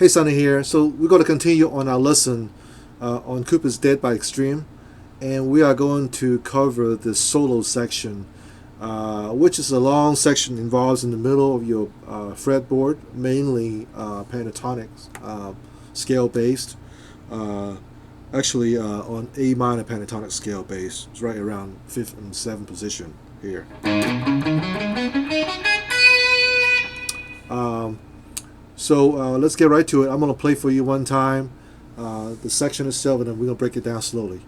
Hey, Sonny here. So we're going to continue on our lesson on Cupid's Dead by Extreme, and we are going to cover the solo section, which is a long section involves in the middle of your fretboard, mainly pentatonic scale based. Actually, on A minor pentatonic scale based, it's right around 5th and 7th position here. So let's get right to it. I'm going to play for you one time the section itself, and then we're going to break it down slowly.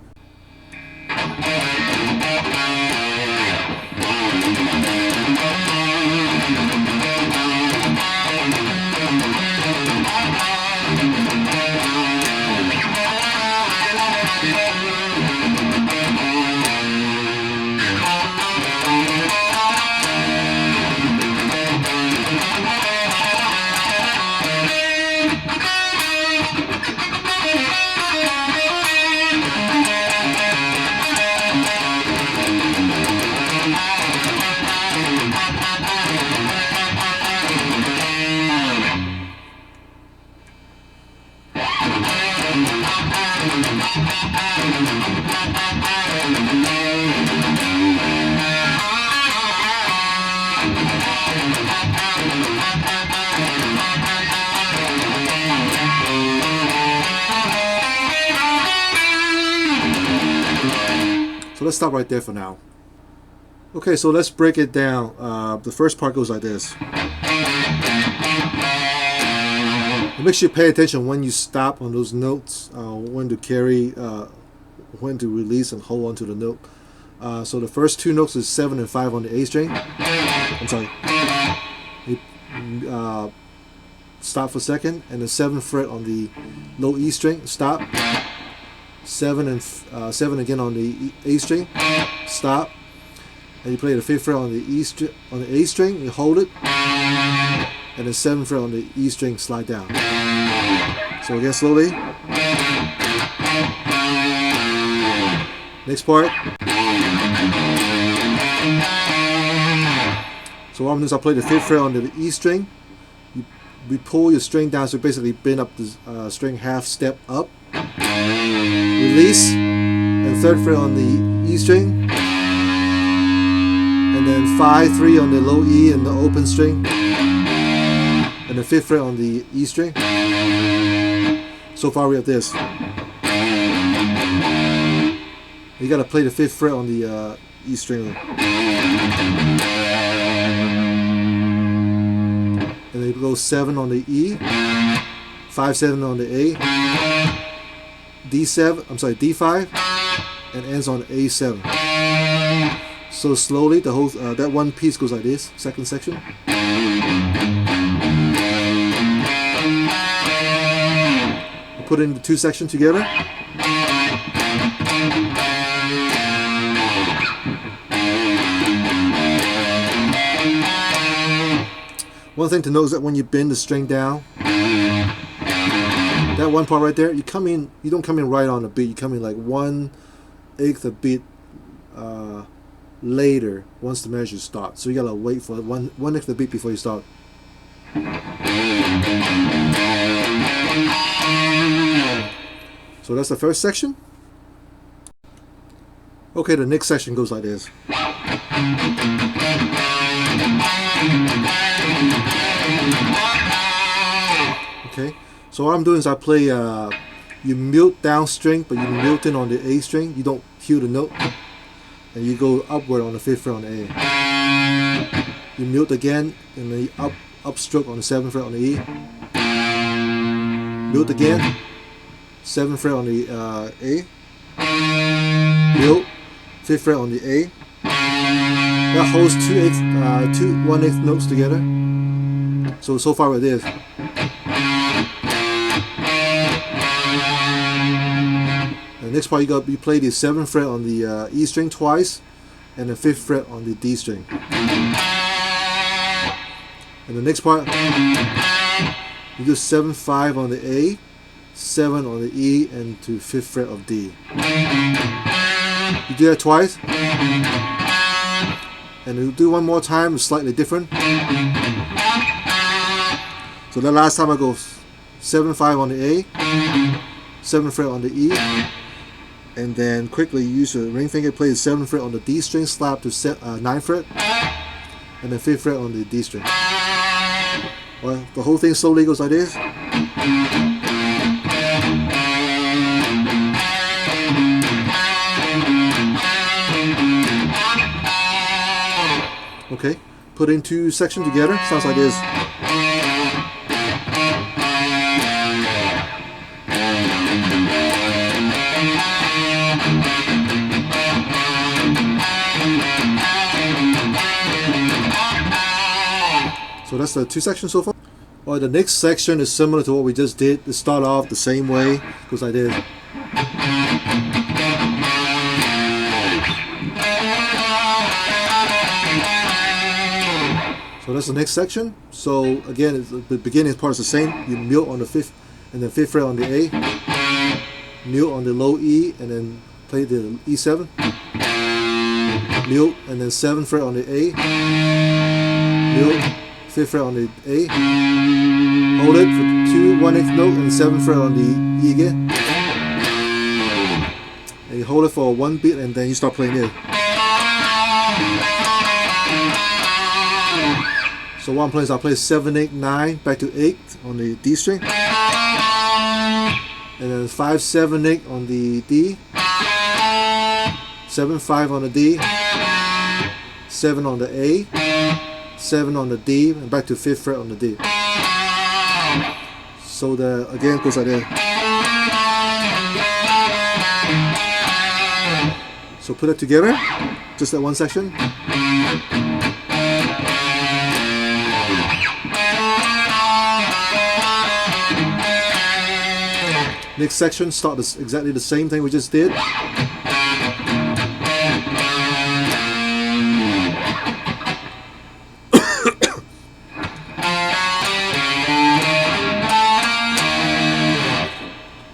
So let's stop right there for now. Okay, so let's break it down. The first part goes like this. Make sure you pay attention when you stop on those notes, when to carry, when to release and hold on to the note. So the first two notes is 7 and 5 on the A string. I'm sorry. You, stop for a second, and the 7th fret on the low E string. Stop. 7 and 7 again on the A string. Stop. And you play the 5th fret on the on the A string. You hold it, and the 7th fret on the E string. Slide down. So again, slowly. Next part. So what I'm doing is I play the 5th fret on the E string. We pull your string down, so basically bend up the string half step up. Release, and 3rd fret on the E string, and then 5-3 on the low E and the open string, and the 5th fret on the E string. So far we have this. You gotta play the 5th fret on the E string. And then you go 7 on the E, 5-7 on the A, D7, I'm sorry, D5, and ends on A7. So slowly, the whole that one piece goes like this. Second section. We'll put in the two sections together. One thing to note is that when you bend the string down, that one part right there, you don't come in right on the beat. You come in like 1/8 a beat later once the measure starts. So you gotta wait for 1/8 a beat before you start. So that's the first section. Okay, the next section goes like this. Okay, so what I'm doing is I play, you mute down string, but you mute in on the A string. You don't cue the note, and you go upward on the 5th fret on the A. You mute again, and then up stroke on the 7th fret on the E. Mute again, 7th fret on the A. Mute, 5th fret on the A. That holds 1/8 notes together. So far it is. The next part you play the 7th fret on the E string twice, and the 5th fret on the D string. And the next part, you do 7-5 on the A, 7 on the E, and to 5th fret of D. You do that twice, and you do one more time, slightly different. So the last time I go 7 5 on the A, 7th fret on the E, and then quickly use your ring finger, play the 7th fret on the D string, slap to 9th fret, and then 5th fret on the D string. Well, the whole thing slowly goes like this. Okay, putting two sections together, sounds like this. So that's the two sections so far. Well, the next section is similar to what we just did. It start off the same way, goes like this. So that's the next section. So again, the beginning part is the same. You mute on the 5th and then 5th fret on the A, mute on the low E, and then play the E7, mute and then 7th fret on the A, mute, 5th fret on the A, hold it for 2 1/8 note and 7th fret on the E again, and you hold it for 1 beat and then you start playing it. So what I'm playing is I'll play 7 8 9 back to 8 on the D string, and then 5 7 8 on the D, 7 5 on the D, 7 on the A, 7 on the D, and back to 5th fret on the D. So the again goes like that. So put it together, just that one section. Next section, start exactly the same thing we just did.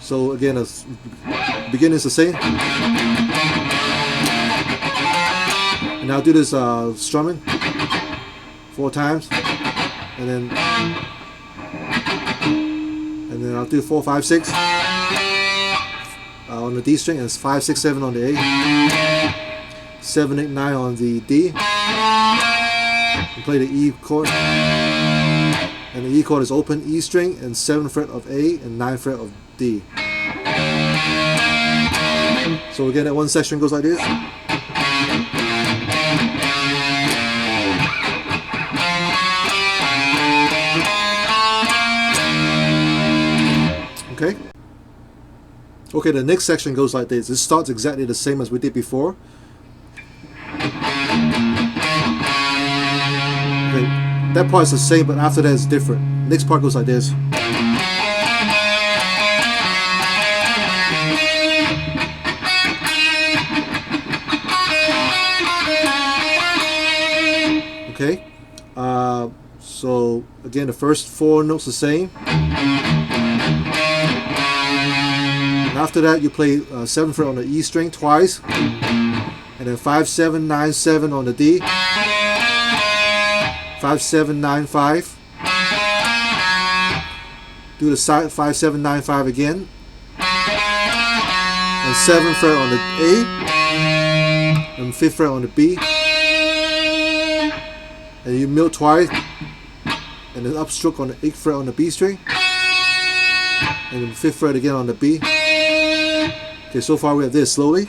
So again, the beginning is the same. And I'll do this strumming 4 times, and then I'll do 4 5 6 on the D string, and it's 5 6 7 on the A, 7 8 9 on the D, and play the E chord. And the E chord is open E string and 7th fret of A and 9th fret of D. So again, that one section goes like this. Okay. Okay, the next section goes like this. It starts exactly the same as we did before. Okay, that part is the same, but after that it's different. Next part goes like this. Okay, so again, the first 4 notes the same. And after that, you play 7th fret on the E string twice, and then 5 7 9 7 on the D, 5 7 9 5. Do the 5 7 9 5 again, and 7th fret on the A, and 5th fret on the B. And you mute twice, and then upstroke on the 8th fret on the B string, and then 5th fret again on the B. Okay, so far we have this slowly.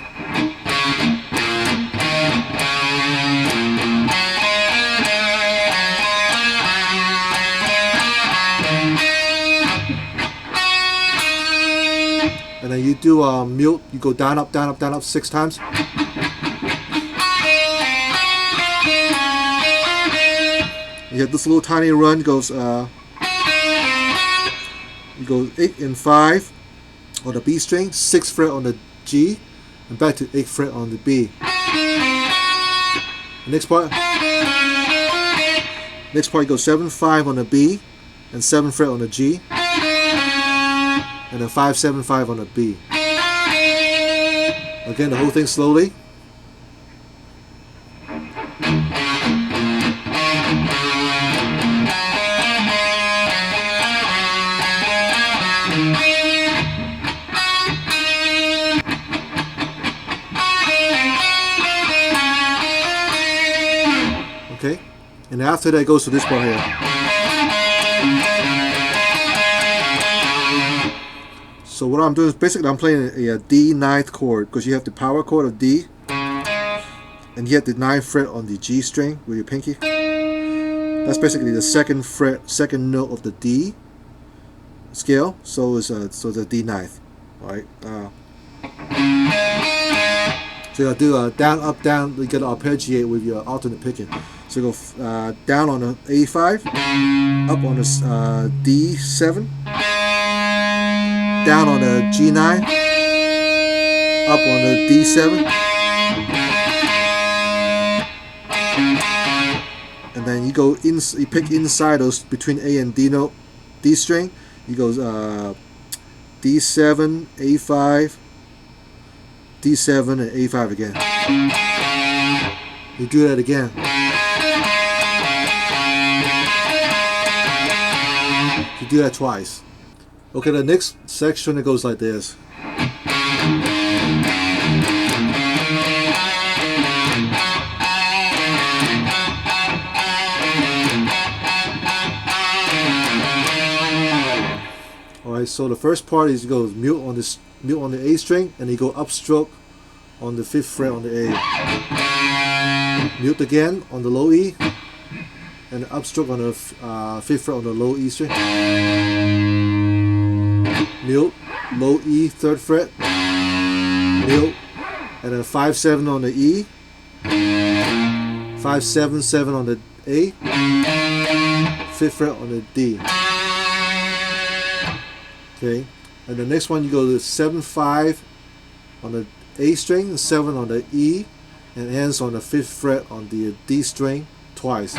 And then you do mute, you go down, up, down, up, down, up 6 times. You have this little tiny run, goes you go 8 and 5 on the B string, 6th fret on the G, and back to 8th fret on the B. Next part you go 7 5 on the B, and 7th fret on the G, and then 5 7 5 on the B. Again, the whole thing slowly. Okay, and after that it goes to this part here. So what I'm doing is basically I'm playing a D ninth chord, because you have the power chord of D, and you have the 9th fret on the G string with your pinky. That's basically the second fret, second note of the D scale. So it's the D ninth. All right. So you gotta do down, up, down. You gotta arpeggiate with your alternate picking. So you go down on the A5, up on the D7, down on the G9, up on the D7, and then you go in. You pick inside those between A and D note, D string. You go D7, A5, D7, and A5 again. You do that again. You do that twice. Okay, the next section it goes like this. Alright, so the first part is you go mute on the A string, and you go upstroke on the 5th fret on the A. Mute again on the low E, and upstroke on the 5th fret on the low E string. Mute, low E, 3rd fret, mute, and then 5/7 on the E, 5/7/7 on the A, 5th fret on the D. Okay, and the next one you go to 7/5 on the A string, 7 on the E, and ends on the 5th fret on the D string twice.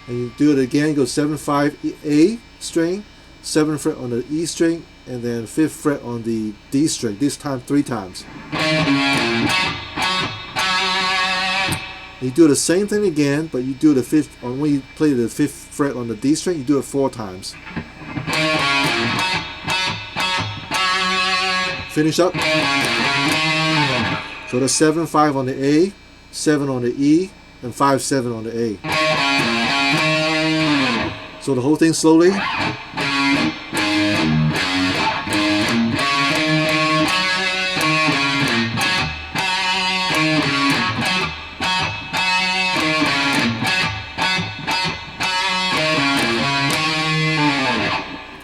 And you do it again, you go 7/5 A string, 7th fret on the E string, and then 5th fret on the D string, this time 3 times. You do the same thing again, but you do the 5th, when you play the 5th fret on the D string, you do it 4 times. Finish up. So the 7/5 on the A, 7 on the E, and 5/7 on the A. So the whole thing slowly.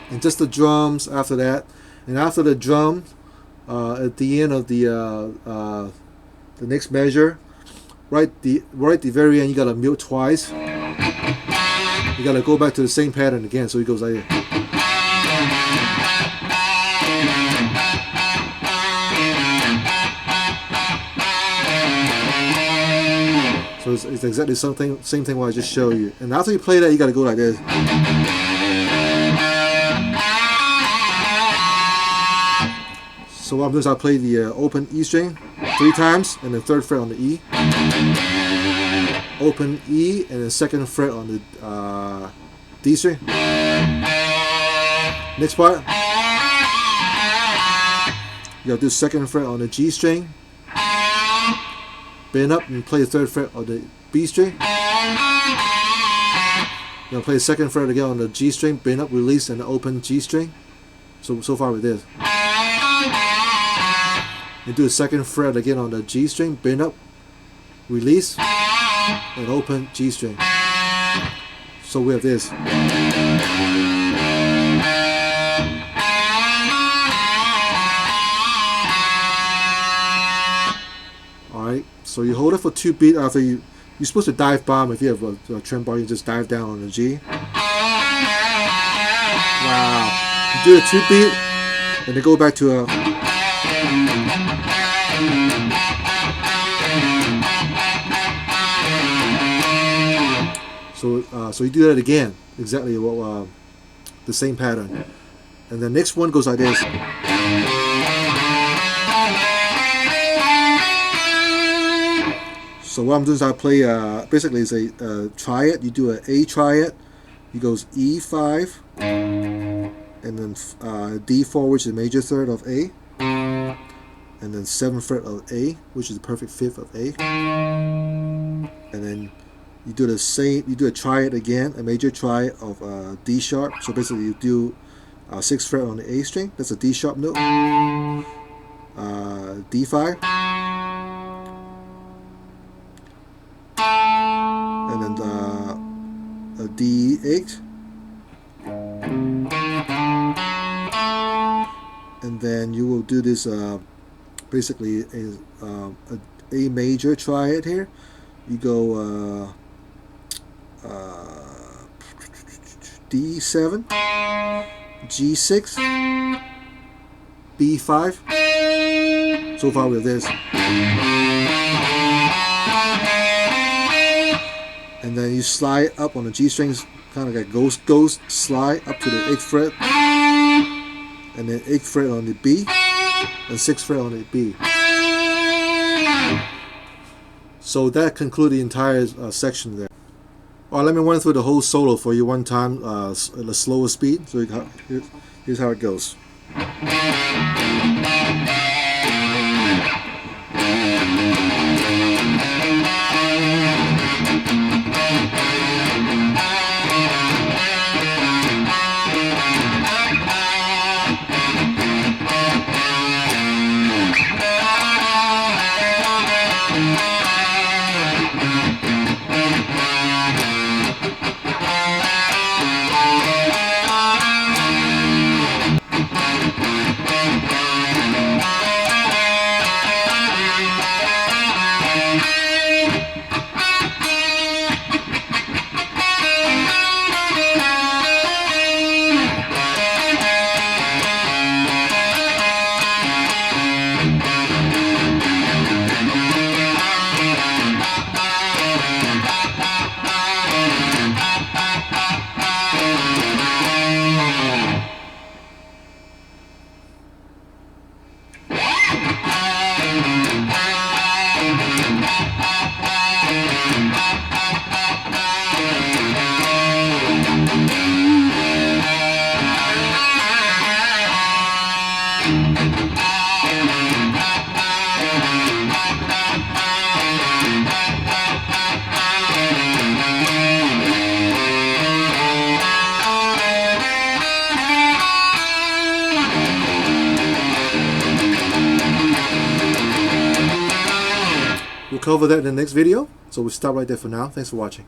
And just the drums after that. And after the drum, at the end of the next measure, right the very end, you gotta mute twice. You gotta go back to the same pattern again, so it goes like this. So it's exactly same thing what I just showed you. And after you play that, you gotta go like this. So what I'm doing is I play the open E string 3 times, and the 3rd fret on the E. Open E, and then 2nd fret on the D string. Next part, you gotta do 2nd fret on the G string, bend up and play the 3rd fret on the B string. You're gonna play the 2nd fret again on the G string, bend up, release, and open G string. So far with this. You do the 2nd fret again on the G string, bend up, release, and open G string. So we have this. Alright, so you hold it for 2 beats after you're supposed to dive bomb. If you have a trem bar, you just dive down on the G. Wow. You do a 2 beat, and then go back to a so you do that again, exactly what the same pattern, and the next one goes like this. So what I'm doing is I play basically it's a triad. You do an A triad. It goes E5, and then D4, which is the major 3rd of A, and then 7th fret of A, which is the perfect fifth of A, and then you do the same. You do a triad again, a major triad of D sharp. So basically, you do 6th fret on the A string. That's a D sharp note. D5, and then a D8, and then you will do this basically a major triad here. You go D7, G6, B5. So far with this. And then you slide up on the G strings, kind of like ghost slide up to the 8th fret, and then 8th fret on the B, and 6th fret on the B. So that concludes the entire section there. All right, let me run through the whole solo for you one time at a slower speed. So here's how it goes. We'll cover that in the next video. So we'll stop right there for now. Thanks for watching.